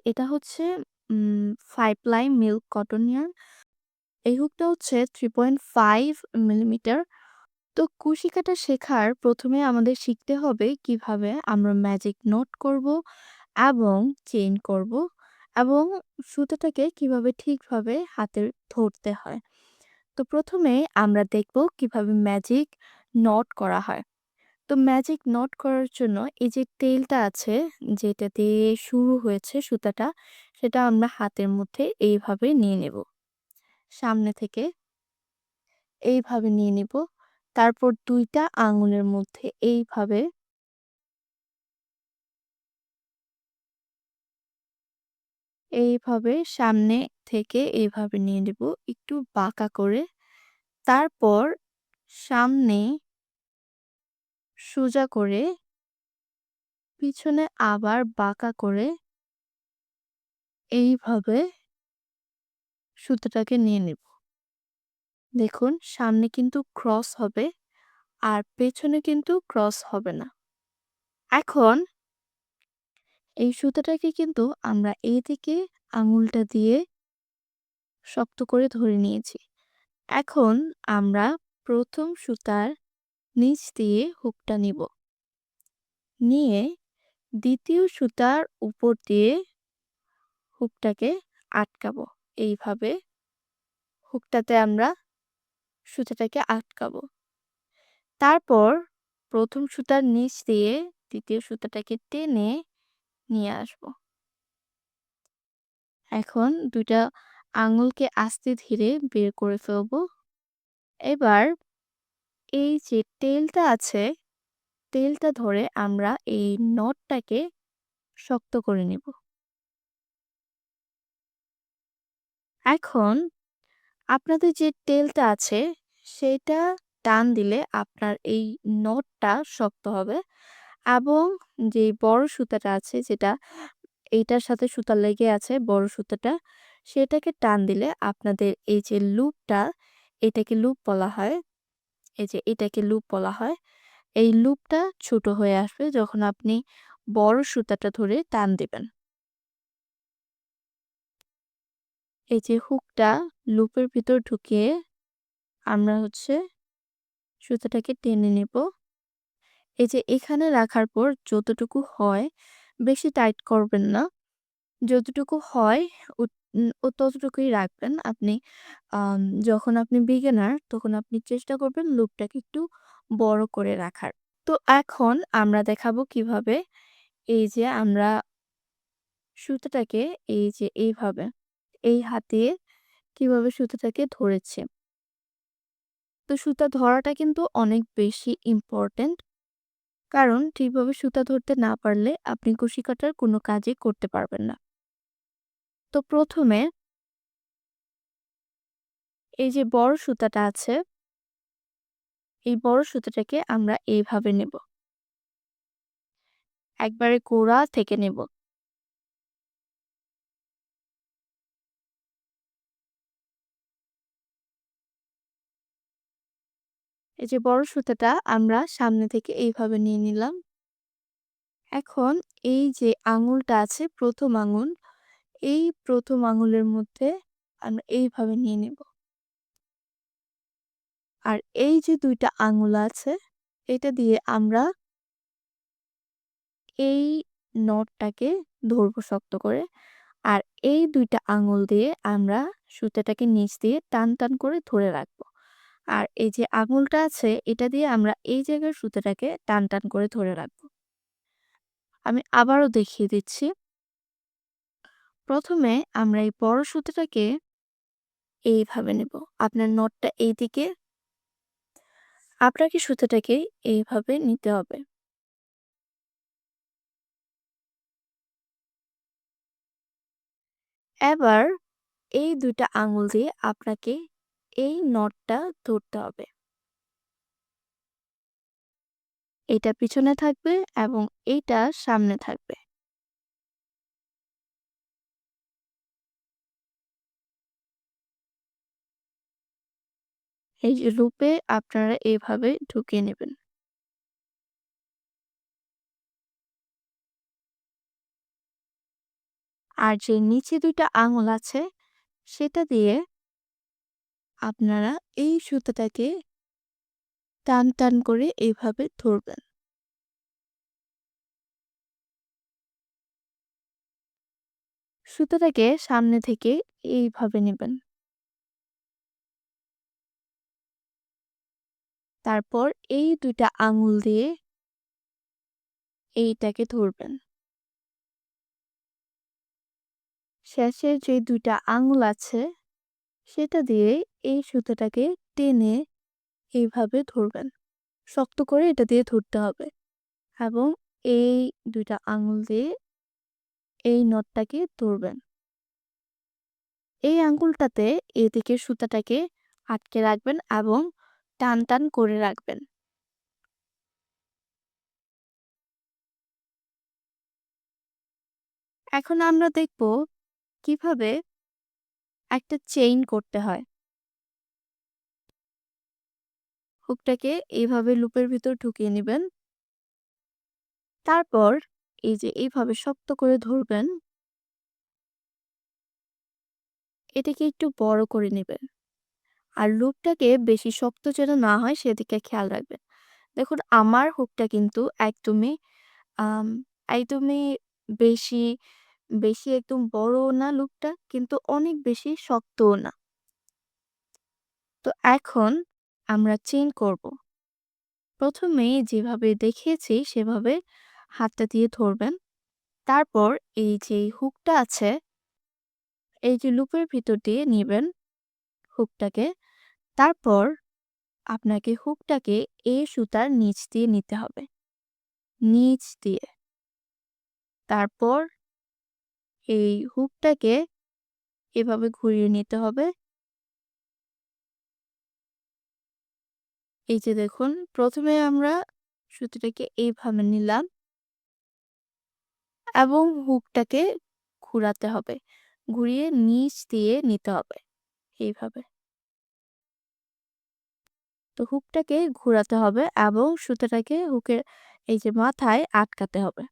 এটা হচ্ছে 5 ply milk cotton yarn। এই হুকটা হচ্ছে 3.5 মিলিমিটার। তো কুশি কাটা শেখার ১ম এ আমাদের শিখতে হবে কিভাবে আমরা ম্যাজিক নোট করব এবং চেইন করব এবং সুতোটাকে কিভাবে ঠিকভাবে হাতে ধরতে হয়। তো ১ম এ আমরা দেখব কিভাবে ম্যাজিক নট করা হয়। তো ম্যাজিক নট করার জন্য এই যে তেলটা আছে, যেটা দিয়ে শুরু হয়েছে সুতাটা, সেটা আমরা হাতের মধ্যে এইভাবে নিয়ে নেব। সামনে থেকে এইভাবে নিয়ে নিব। তারপর ২ টা আঙুলের মধ্যে এইভাবে সামনে থেকে এইভাবে নিয়ে নিব একটু বাঁকা করে। তারপর সামনে সোজা করে, পিছনে আবার বাঁকা করে এইভাবে সুতোটাকে নিয়ে নিব। দেখুন সামনে কিন্তু ক্রস হবে আর পেছনে কিন্তু ক্রস হবে না। এখন এই সুতাটাকে কিন্তু আমরা এইদিকে আঙুলটা দিয়ে শক্ত করে ধরে নিয়েছি। এখন আমরা ১ম সুতার নিচ দিয়ে হুকটা নিব। নিয়ে ২য় সুতার উপর দিয়ে হুকটাকে আটকাবো। এইভাবে হুকটাতে আমরা সুতাটাকে আটকাবো। তারপর ১ম সুতার নিচ দিয়ে ২য় সুতাটাকে টেনে নিয়ে আসবো। এখন ২ টা আঙুলকে আস্তে ধীরে বের করে ফেলবো। এবার এই যে তেলটা আছে, তেলটা ধরে আমরা এই নটটাকে শক্ত করে নিব। এখন আপনাদের যে তেলটা আছে সেটা টান দিলে আপনার এই নটটা শক্ত হবে এবং যে বড় সুতাটা আছে, যেটা এইটার সাথে সুতা লেগে আছে বড় সুতাটা, সেটাকে টান দিলে আপনাদের এই যে লুপটা, এটাকে লুপ বলা হয়। এই যে এটাকে লুপ বলা হয়। এই লুপটা ছোট হয়ে আসবে যখন আপনি বড় সুতাটা ধরে টান দিবেন। এই যে হুকটা লুপের ভিতর ঢুকিয়ে আমরা হচ্ছে সুতাটাকে টেনে নেব। এই যে এখানে রাখার পর যতটুকু হয়, বেশি টাইট করবেন না। যতটুকু হয় ও ততটুকুই রাখবেন। আপনি আম যখন আপনি বিগিনার তখন আপনি চেষ্টা করবেন লুপটাকে একটু বড় করে রাখার। তো এখন আমরা দেখাবো কিভাবে এই যে আমরা সুতাটাকে এই যে এইভাবে এই হাত দিয়ে কিভাবে সুতাটাকে ধরেছি। তো সুতা ধরাটা কিন্তু অনেক বেশি ইম্পোর্টেন্ট। কারণ ঠিকভাবে সুতা ধরতে না পারলে আপনি কুশি কাটার কোনো কাজই করতে পারবেন না। তো ১ম এ এই যে বড় সুতাটা আছে, এই বড় সুতাটাকে আমরা এইভাবে নেব। একবারে গোড়া থেকে নেব। এই যে বড় সুতাটা আমরা সামনে থেকে এইভাবে নিয়ে নিলাম। এখন এই যে আঙুলটা আছে ১ম আঙুল, এই ১ম আঙুলের মধ্যে আমরা এইভাবে নিয়ে নেব। আর এই যে ২ টা আঙুল আছে, এটা দিয়ে আমরা এই নটটাকে ধরবো শক্ত করে। আর এই ২ টা আঙুল দিয়ে আমরা সুতাটাকে নিচ দিয়ে টান, টান করে ধরে রাখবো। আর এই যে আঙুলটা আছে, এটা দিয়ে আমরা এই জায়গার সুতাটাকে টান, টান করে ধরে রাখবো। আমি আবারও দেখিয়ে দিচ্ছি। ১ম এ আমরা এই বড় সুতাটাকে এইভাবে নেব। আপনার নটটা এইদিকে, আপনাকে সুতাটাকে এইভাবে নিতে হবে। এবার এই ২ টা আঙুল দিয়ে আপনাকে এই নটটা ধরতে হবে। এটা পিছনে থাকবে এবং এইটা সামনে থাকবে। এই যে লুপে আপনারা এভাবে ঢুকিয়ে নেবেন। আর যে নিচে ২ টা আঙুল আছে সেটা দিয়ে আপনারা এই সুতাটাকে টান করে এভাবে ধরবেন। সুতাটাকে সামনে থেকে এইভাবে নিবেন। তারপর এই ২ টা আঙুল দিয়ে এইটাকে ধরবেন। শেষের যে ২ টা আঙুল আছে সেটা দিয়ে এই সুতাটাকে টেনে এইভাবে ধরবেন। শক্ত করে এটা দিয়ে ধরতে হবে এবং এই ২ টা আঙুল দিয়ে এই নটটাকে ধরবেন। এই আঙ্গুলটাতে এদিকের সুতাটাকে আটকে রাখবেন এবং টান করে রাখবেন। এখন আমরা দেখব কিভাবে একটা চেইন করতে হয়। হুকটাকে এইভাবে লুপের ভিতর ঢুকিয়ে নিবেন। তারপর এই যে এইভাবে শক্ত করে ধরবেন, এটাকে একটু বড় করে নিবেন। আর লুপটাকে বেশি শক্ত যেন না হয় সেদিকে খেয়াল রাখবেন। দেখুন আমার হুকটা কিন্তু আম একদমই বেশি, বেশি একদম বড়ও না লুপটা, কিন্তু অনেক বেশি শক্তও না। তো এখন আমরা চেইন করব। ১ম এই যেভাবে দেখিয়েছি সেভাবে হাতটা দিয়ে ধরবেন। তারপর এই যে হুকটা আছে, এই যে লুপের ভিতর দিয়ে নিবেন হুকটাকে। তারপর আপনাকে হুকটাকে এই সুতার নিচ দিয়ে নিতে হবে। নিচ দিয়ে। তারপর এই হুকটাকে এভাবে ঘুরিয়ে নিতে হবে। এই যে দেখুন ১ম এ আমরা সুতাটাকে এইভাবে নিলাম এবং হুকটাকে ঘুরাতে হবে। ঘুরিয়ে নিচ দিয়ে নিতে হবে এইভাবে। তো হুকটাকে ঘোরাতে হবে এবং সুতাটাকে হুকের এই যে মাথায় আটকাতে হবে।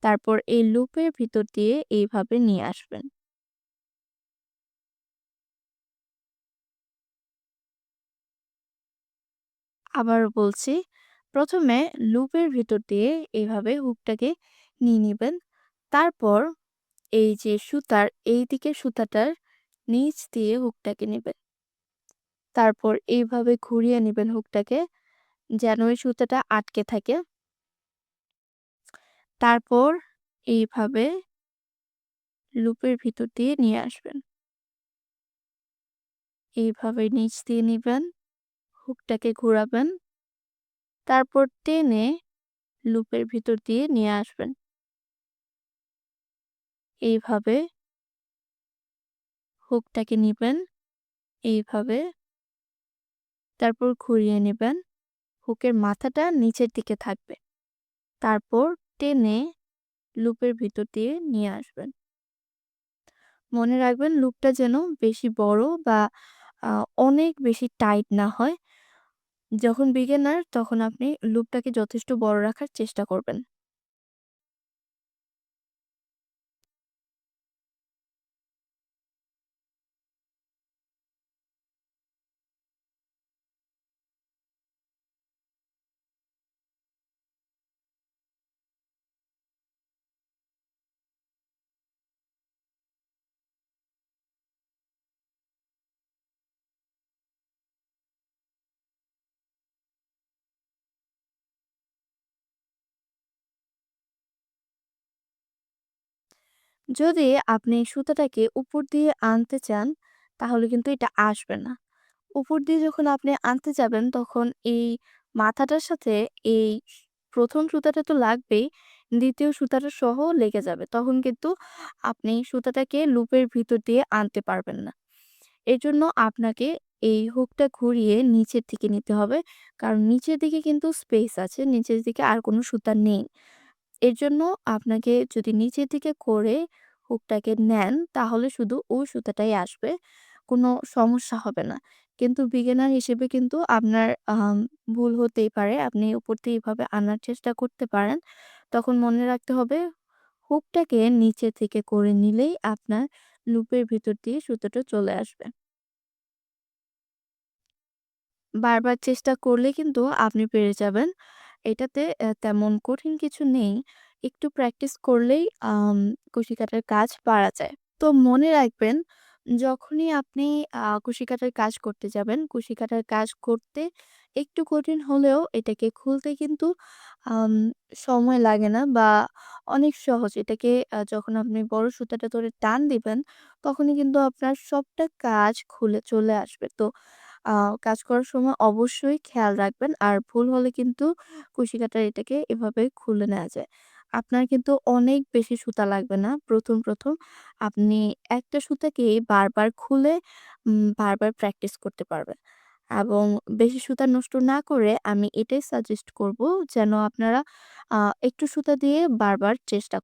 তারপর এই লুপের ভিতর দিয়ে এইভাবে নিয়ে আসবেন। আবারও বলছি, ১ম এ লুপের ভিতর দিয়ে এভাবে হুকটাকে নিয়ে নিবেন। তারপর এই যে সুতার এই দিকের সুতাটার নিচ দিয়ে হুকটাকে নিবেন। তারপর এইভাবে ঘুরিয়ে নিবেন হুকটাকে যেন ওই সুতাটা আটকে থাকে। তারপর এইভাবে লুপের ভিতর দিয়ে নিয়ে আসবেন। এইভাবে নিচ দিয়ে নিবেন, হুকটাকে ঘোরাবেন, তারপর টেনে লুপের ভিতর দিয়ে নিয়ে আসবেন। এইভাবে হুকটাকে নিবেন, এইভাবে তারপর ঘুরিয়ে নিবেন। হুকের মাথাটা নিচের দিকে থাকবে। তারপর টেনে লুপের ভিতর দিয়ে নিয়ে আসবেন। মনে রাখবেন লুপটা যেন বেশি বড় বা আ অনেক বেশি টাইট না হয়। যখন বিগিনার তখন আপনি লুপটাকে যথেষ্ট বড় রাখার চেষ্টা করবেন। যদি আপনি সুতাটাকে উপর দিয়ে আনতে চান, তাহলে কিন্তু এটা আসবে না। উপর দিয়ে যখন আপনি আনতে যাবেন, তখন এই মাথাটার সাথে এই ১ম সুতাটা তো লাগবেই, ২য় সুতাটা সহ লেগে যাবে। তখন কিন্তু আপনি সুতাটাকে লুপের ভিতর দিয়ে আনতে পারবেন না। এজন্য আপনাকে এই হুকটা ঘুরিয়ে নিচের দিকে নিতে হবে। কারণ নিচের দিকে কিন্তু স্পেস আছে। নিচের দিকে আর কোনো সুতা নেই। এর জন্য আপনাকে যদি নিচের দিকে করে হুকটাকে নেন, তাহলে শুধু ওই সুতাটাই আসবে। কোনো সমস্যা হবে না। কিন্তু বিগিনার হিসেবে কিন্তু আপনার ভুল হতেই পারে। আপনি উপর দিয়ে এভাবে আনার চেষ্টা করতে পারেন। তখন মনে রাখতে হবে হুকটাকে নিচে থেকে করে নিলেই আপনার লুপের ভিতর দিয়ে সুতোটা চলে আসবে। বারবার চেষ্টা করলে কিন্তু আপনি পেরে যাবেন। এটাতে তেমন কঠিন কিছু নেই। একটু প্র্যাকটিস করলেই কুশি কাটার কাজ পারা যায়। তো মনে রাখবেন, যখনই আপনি কুশি কাটার কাজ করতে যাবেন, কুশি কাটার কাজ করতে একটু কঠিন হলেও এটাকে খুলতে কিন্তু আম সময় লাগে না বা অনেক সহজ। এটাকে যখন আপনি বড় সুতাটা ধরে টান দিবেন, তখনই কিন্তু আপনার সবটা কাজ খুলে চলে আসবে। তো আ কাজ করার সময় অবশ্যই খেয়াল রাখবেন। আর ভুল হলে কিন্তু কুশি কাটার এটাকে এভাবে খুলে নেওয়া যায়। আপনার কিন্তু অনেক বেশি সুতা লাগবে না। ১ম আপনি একটা সুতাকেই বারবার খুলে বারবার প্র্যাকটিস করতে পারবেন। এবং বেশি সুতা নষ্ট না করে আমি এটাই সাজেস্ট করব যেন আপনারা আ একটু সুতা দিয়ে বারবার চেষ্টা